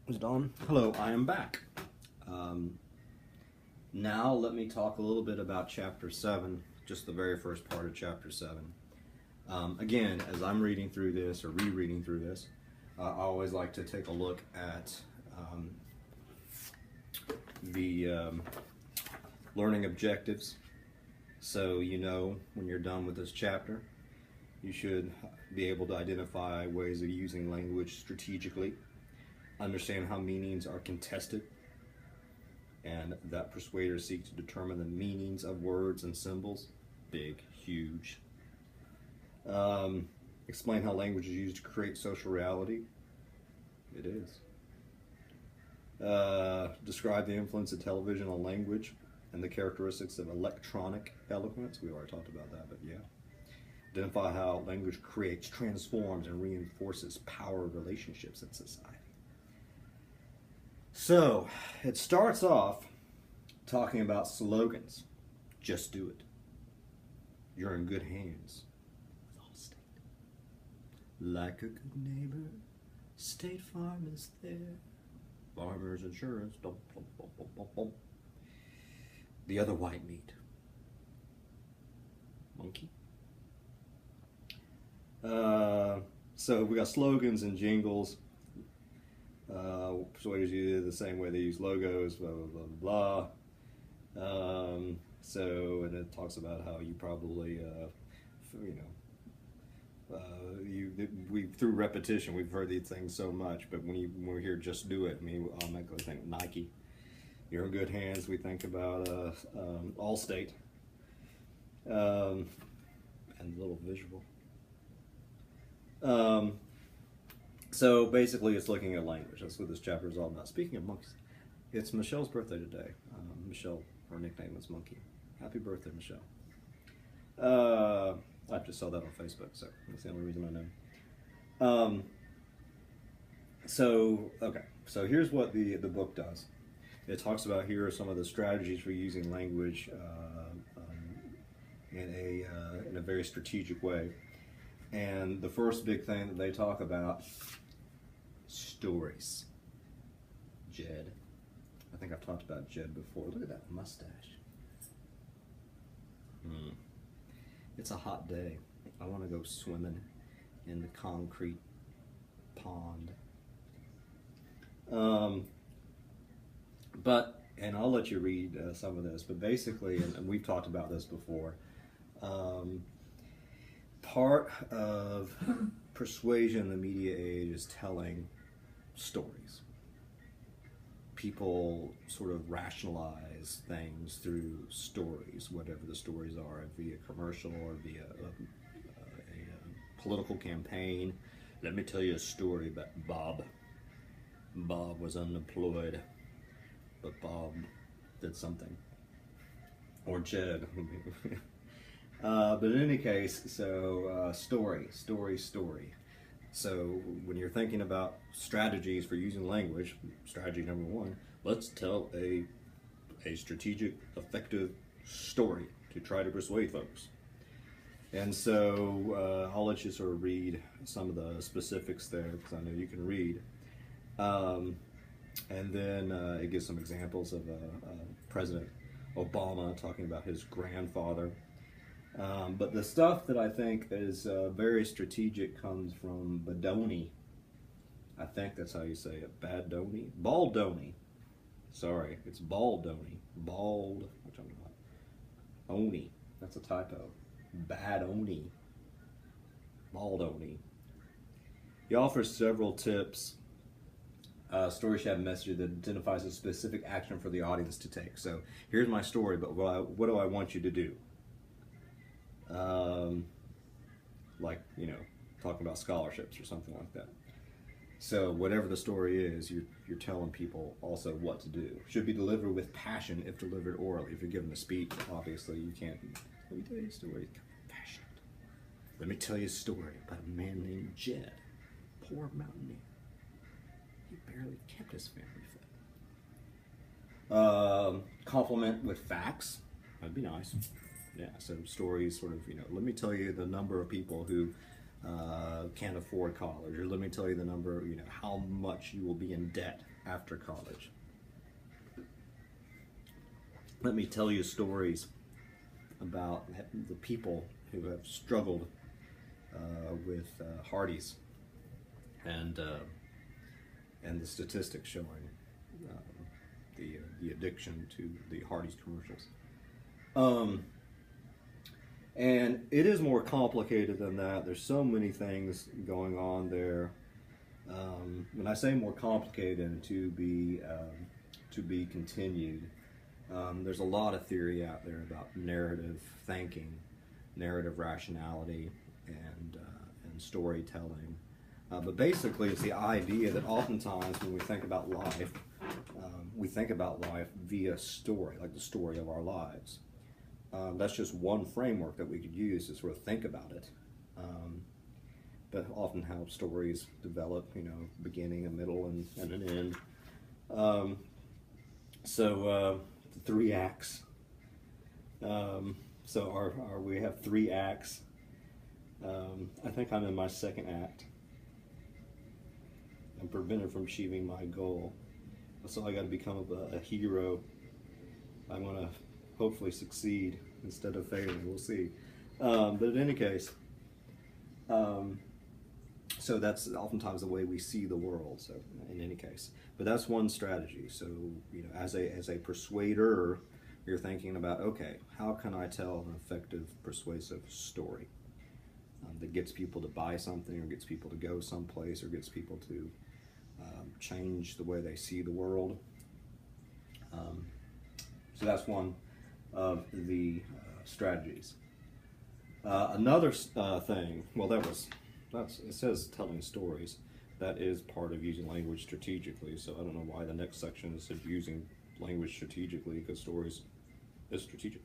Is it on? Hello, I am back. Um, Now let me talk a little bit about Chapter 7, just the very first part of Chapter 7. Again, as I'm reading through this or rereading through this, I always like to take a look at the learning objectives. So you know when you're done with this chapter, you should be able to identify ways of using language strategically, understand how meanings are contested, and that persuaders seek to determine the meanings of words and symbols. Big, huge. Explain how language is used to create social reality. It is. Describe the influence of television on language and the characteristics of electronic eloquence. We already talked about that, but yeah. Identify how language creates, transforms, and reinforces power relationships in society. So, it starts off talking about slogans. Just do it. You're in good hands with Allstate. Like a good neighbor, State Farm is there. Farmers Insurance. Dum, dum, dum, dum, dum, dum. The other white meat. Monkey. So we got slogans and jingles. Persuaders use it the same way they use logos, blah, blah, blah, blah. And it talks about how you probably, we through repetition, we've heard these things so much, but when we hear just do it, we automatically think Nike. You're in good hands, we think about Allstate. And a little visual. So basically it's looking at language. That's what this chapter is all about. Speaking of monkeys, it's Michelle's birthday today. Michelle, her nickname is Monkey. Happy birthday, Michelle. I just saw that on Facebook, so that's the only reason I know. So here's what the book does. It talks about here are some of the strategies for using language in a very strategic way. And the first big thing that they talk about, stories. Jed. I think I've talked about Jed before. Look at that mustache. It's a hot day. I want to go swimming in the concrete pond. And I'll let you read some of this, but basically, and we've talked about this before, part of persuasion in the media age is telling stories. People sort of rationalize things through stories, whatever the stories are, via commercial or via a political campaign. Let me tell you a story about Bob. Bob was unemployed, but Bob did something. Or Jed. But in any case, so story. So when you're thinking about strategies for using language, strategy number one, let's tell a strategic, effective story to try to persuade folks. And so I'll let you sort of read some of the specifics there, because I know you can read. And then it gives some examples of President Obama talking about his grandfather. But the stuff that I think is very strategic comes from Badoni. I think that's how you say it. Badoni? Baldoni. Sorry, it's Baldoni. Bald, which I'm not. Oni. That's a typo. Badoni. Baldoni. He offers several tips. Stories should have a message that identifies a specific action for the audience to take. So here's my story, but what do I want you to do? Talking about scholarships or something like that. So whatever the story is, you're telling people also what to do. Should be delivered with passion if delivered orally. If you're giving a speech, obviously you can't. Let me tell you a story. Passionate. Let me tell you a story about a man named Jed, poor mountaineer. He barely kept his family fed. Compliment with facts. That'd be nice. Yeah, so stories sort of, let me tell you the number of people who can't afford college, or let me tell you the number, how much you will be in debt after college. Let me tell you stories about the people who have struggled with Hardee's, and the statistics showing the addiction to the Hardee's commercials. And it is more complicated than that. There's so many things going on there. When I say more complicated and to be continued, there's a lot of theory out there about narrative thinking, narrative rationality, and storytelling. But basically, it's the idea that oftentimes when we think about life, we think about life via story, like the story of our lives. That's just one framework that we could use to sort of think about it. But often how stories develop, beginning, a middle, and an end. So the 3 acts. So we have 3 acts. I think I'm in my 2nd act. I'm prevented from achieving my goal. So I got to become a hero. I'm going to hopefully succeed instead of failing. We'll see. But in any case, so that's oftentimes the way we see the world. So in any case, but that's one strategy. So as a persuader, you're thinking about, okay, how can I tell an effective, persuasive story that gets people to buy something, or gets people to go someplace, or gets people to change the way they see the world. So that's one of the strategies. Another thing, well, it says telling stories. That is part of using language strategically. So I don't know why the next section says using language strategically, because stories is strategic.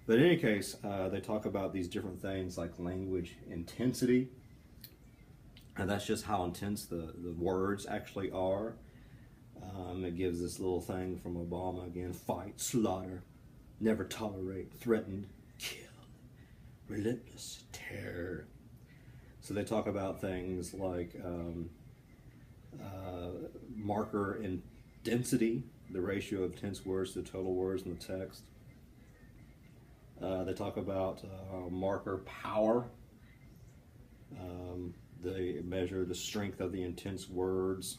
But in any case, they talk about these different things like language intensity. And that's just how intense the words actually are. It gives this little thing from Obama again: fight, slaughter, never tolerate, threatened, kill, relentless terror. So they talk about things like marker and density, the ratio of tense words to total words in the text. They talk about marker power. They measure the strength of the intense words.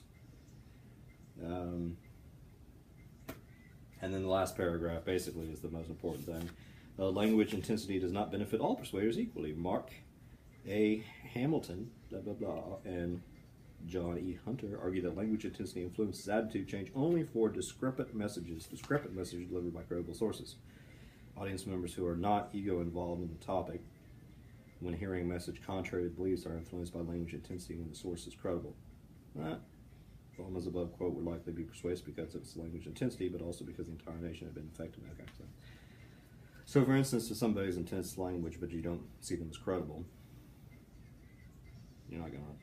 And then the last paragraph basically is the most important thing. Language intensity does not benefit all persuaders equally. Mark A. Hamilton, blah, blah, blah, and John E. Hunter argue that language intensity influences attitude change only for discrepant messages delivered by credible sources. Audience members who are not ego involved in the topic, when hearing a message contrary to beliefs, are influenced by language intensity when the source is credible. Obama's above quote would likely be persuasive because of its language intensity, but also because the entire nation had been affected by that. So for instance, if somebody's intense language, but you don't see them as credible,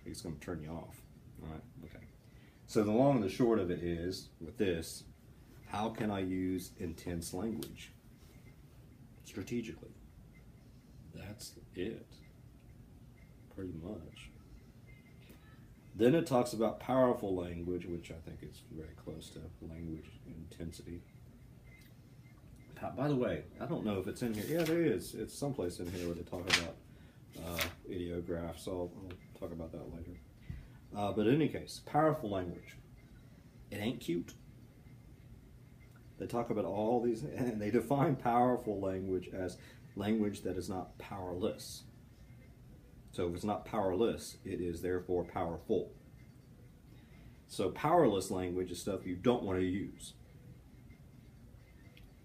it's gonna turn you off. All right, okay. So the long and the short of it is, with this, how can I use intense language strategically? That's it, pretty much. Then it talks about powerful language, which I think is very close to language intensity. By the way, I don't know if it's in here. Yeah, there is. It's someplace in here where they talk about ideographs, so I'll talk about that later. But in any case, powerful language. It ain't cute. They talk about all these, and they define powerful language as language that is not powerless. So if it's not powerless, it is therefore powerful. So powerless language is stuff you don't want to use.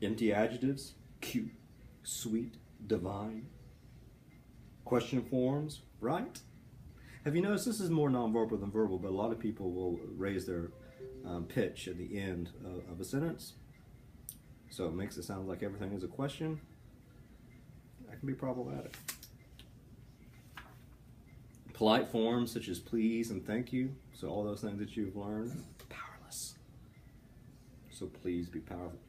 Empty adjectives: cute, sweet, divine. Question forms: right? Have you noticed this is more nonverbal than verbal, but a lot of people will raise their pitch at the end of a sentence. So it makes it sound like everything is a question. That can be problematic. Polite forms such as please and thank you. So all those things that you've learned, powerless. So please be powerful.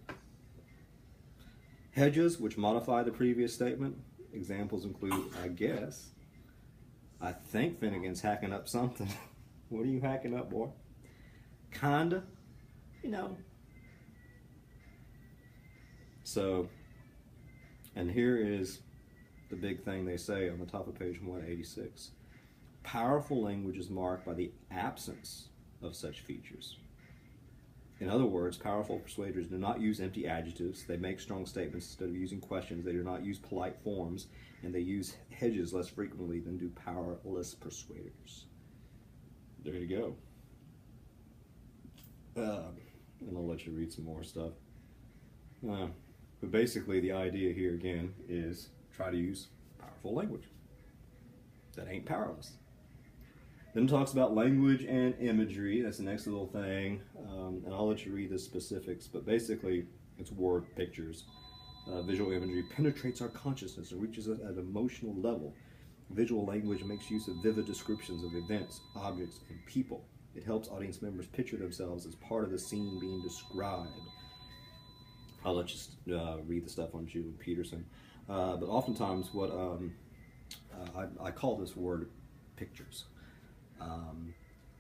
Hedges which modify the previous statement. Examples include I guess, I think Finnegan's hacking up something. What are you hacking up, boy? Kinda, you know. So, and here is the big thing they say on the top of page 186. Powerful language is marked by the absence of such features. In other words, powerful persuaders do not use empty adjectives. They make strong statements instead of using questions. They do not use polite forms, and they use hedges less frequently than do powerless persuaders. There you go. And I'll let you read some more stuff. But basically, the idea here again is try to use powerful language that ain't powerless. Then it talks about language and imagery. That's the next little thing. And I'll let you read the specifics, but basically it's word pictures. Visual imagery penetrates our consciousness and reaches us at an emotional level. Visual language makes use of vivid descriptions of events, objects, and people. It helps audience members picture themselves as part of the scene being described. I'll let you read the stuff on Julie Peterson. But oftentimes what I call this word pictures.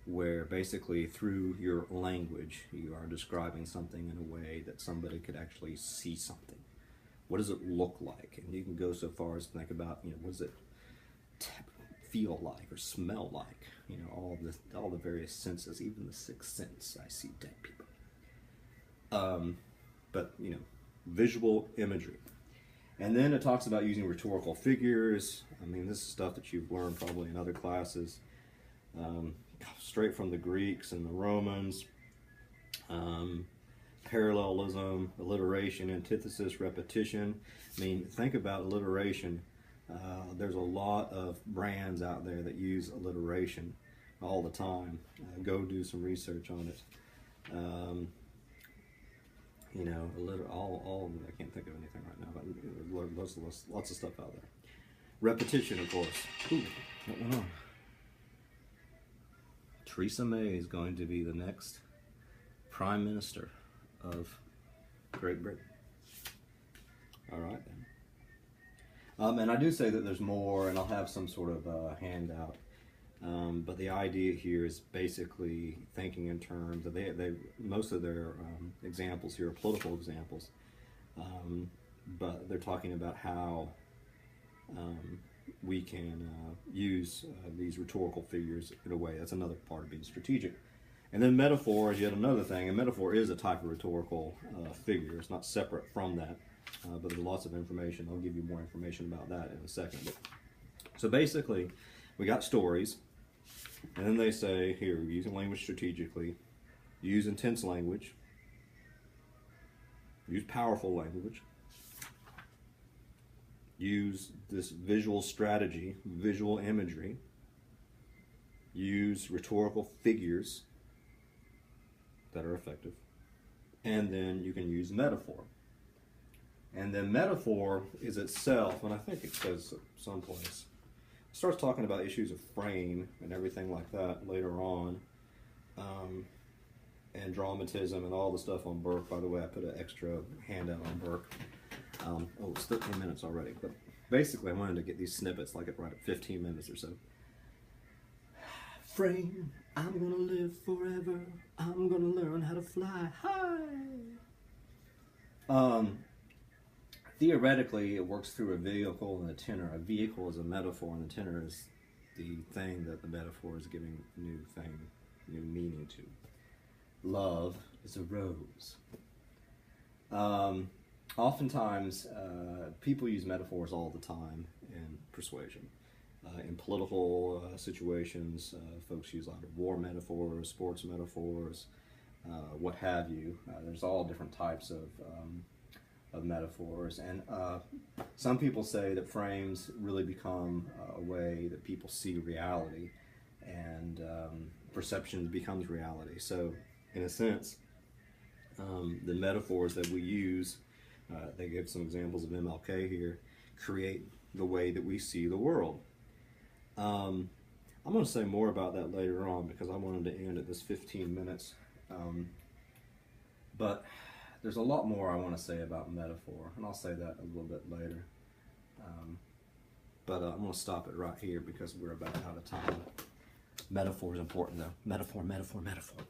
Where basically through your language you are describing something in a way that somebody could actually see something. What does it look like? And you can go so far as to think about, what does it feel like or smell like? All the various senses, even the sixth sense. I see dead people. But visual imagery. And then it talks about using rhetorical figures. I mean, this is stuff that you've learned probably in other classes. Straight from the Greeks and the Romans. Parallelism, alliteration, antithesis, repetition. I mean, think about alliteration. There's a lot of brands out there that use alliteration all the time. Go do some research on it. All of them. I can't think of anything right now, but there's lots of stuff out there. Repetition, of course. Ooh, what went on? Theresa May is going to be the next Prime Minister of Great Britain. All right, then. And I do say that there's more, and I'll have some sort of handout. But the idea here is basically thinking in terms of most of their examples here are political examples, but they're talking about how we can use these rhetorical figures in a way. That's another part of being strategic. And then metaphor is yet another thing. And metaphor is a type of rhetorical figure. It's not separate from that, but there's lots of information. I'll give you more information about that in a second. So basically, we got stories, and then they say, here, using language strategically, use intense language, use powerful language, use this visual strategy, visual imagery, use rhetorical figures that are effective, and then you can use metaphor. And then metaphor is itself, and I think it says someplace, it starts talking about issues of frame and everything like that later on, and dramatism and all the stuff on Burke. By the way, I put an extra handout on Burke. It's 13 minutes already, but basically I wanted to get these snippets like right at 15 minutes or so. Frame, I'm gonna live forever, I'm gonna learn how to fly high. Theoretically, it works through a vehicle and a tenor. A vehicle is a metaphor, and the tenor is the thing that the metaphor is giving new meaning to. Love is a rose. Oftentimes, people use metaphors all the time in persuasion. In political situations, folks use a lot of war metaphors, sports metaphors, what have you. There's all different types of metaphors, and some people say that frames really become a way that people see reality, and perception becomes reality. So, in a sense, the metaphors that we use, they give some examples of MLK here, create the way that we see the world. I'm going to say more about that later on because I wanted to end at this 15 minutes. But there's a lot more I want to say about metaphor, and I'll say that a little bit later. But I'm going to stop it right here because we're about out of time. Metaphor is important, though. Metaphor, metaphor, metaphor.